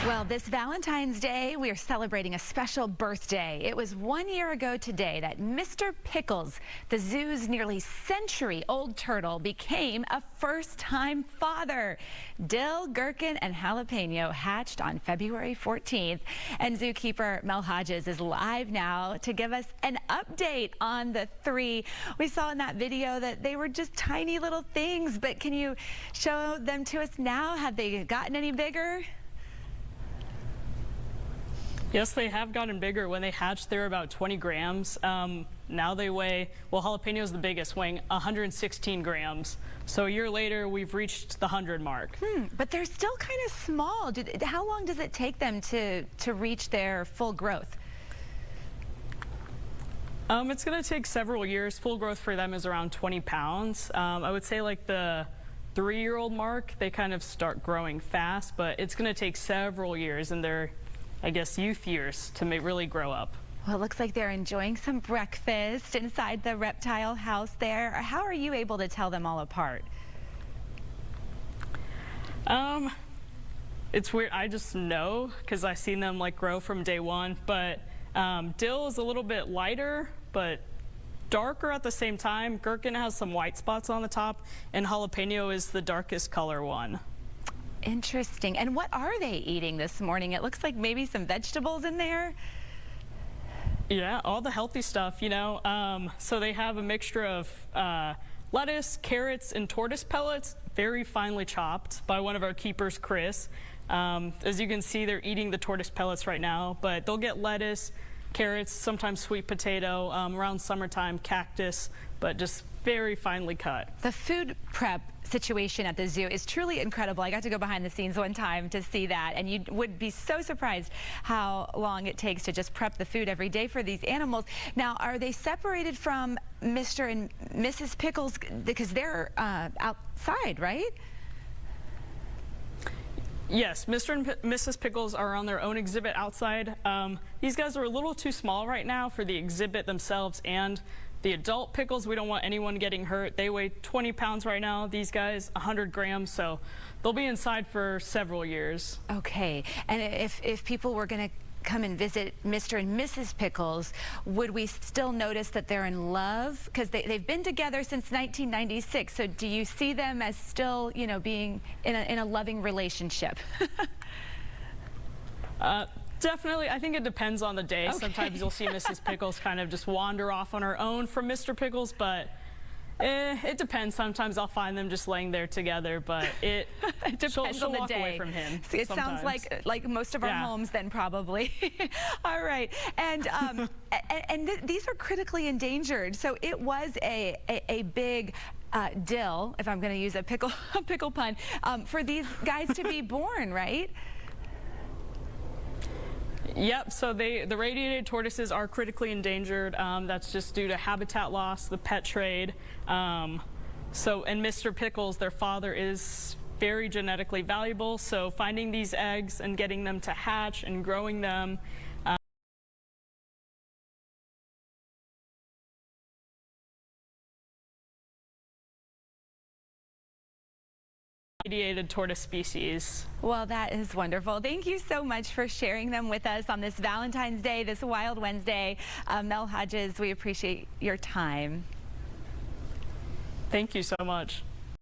Well, this Valentine's Day, we are celebrating a special birthday. It was 1 year ago today that Mr. Pickles, the zoo's nearly century-old turtle, became a first-time father. Dill, Gherkin, and Jalapeño hatched on February 14th. And Zookeeper Mel Hodges is live now to give us an update on the three. We saw in that video that they were just tiny little things, but can you show them to us now? Have they gotten any bigger? Yes, they have gotten bigger. When they hatched, they were about 20 grams. Now they weigh, well, Jalapeño is the biggest, weighing 116 grams. So a year later, we've reached the 100 mark. But they're still kind of small. How long does it take them to reach their full growth? It's going to take several years. Full growth for them is around 20 pounds. I would say like the 3-year-old mark, they kind of start growing fast, but it's going to take several years in their, I guess, youth years to really grow up. Well, it looks like they're enjoying some breakfast inside the reptile house there. How are you able to tell them all apart? It's weird. I just know because I've seen them like grow from day one. But Dill is a little bit lighter, but darker at the same time. Gherkin has some white spots on the top, and Jalapeño is the darkest color one. Interesting. And what are they eating this morning? It looks like maybe some vegetables in there. Yeah, all the healthy stuff, you know. So they have a mixture of lettuce, carrots, and tortoise pellets, very finely chopped by one of our keepers, Chris. As you can see, they're eating the tortoise pellets right now, but they'll get lettuce, carrots, sometimes sweet potato, around summertime, cactus, but just very finely cut. The food prep situation at the zoo is truly incredible. I got to go behind the scenes one time to see that, and you would be so surprised how long it takes to just prep the food every day for these animals. Now, are they separated from Mr. and Mrs. Pickles because they're outside, right? Yes, Mr. and Mrs. Pickles are on their own exhibit outside. These guys are a little too small right now for the exhibit themselves and the adult Pickles. We don't want anyone getting hurt. They weigh 20 pounds right now. These guys, 100 grams, so they'll be inside for several years. Okay, and if people were going to come and visit Mr. and Mrs. Pickles, would we still notice that they're in love? Because they've been together since 1996, so do you see them as still, you know, being in a loving relationship? Definitely. I think it depends on the day. Okay. Sometimes you'll see Mrs. Pickles kind of just wander off on her own from Mr. Pickles, but it depends. Sometimes I'll find them just laying there together, but it depends on the walk day. Away from him. See, it sounds like most of our homes then, probably. All right, and these are critically endangered, so it was a big deal, if I'm going to use a pickle pun, for these guys to be born, right? Yep, so the radiated tortoises are critically endangered. That's just due to habitat loss, the pet trade. And Mr. Pickles, their father, is very genetically valuable, so finding these eggs and getting them to hatch and growing them radiated tortoise species. Well, that is wonderful. Thank you so much for sharing them with us on this Valentine's Day, this Wild Wednesday. Mel Hodges, we appreciate your time. Thank you so much.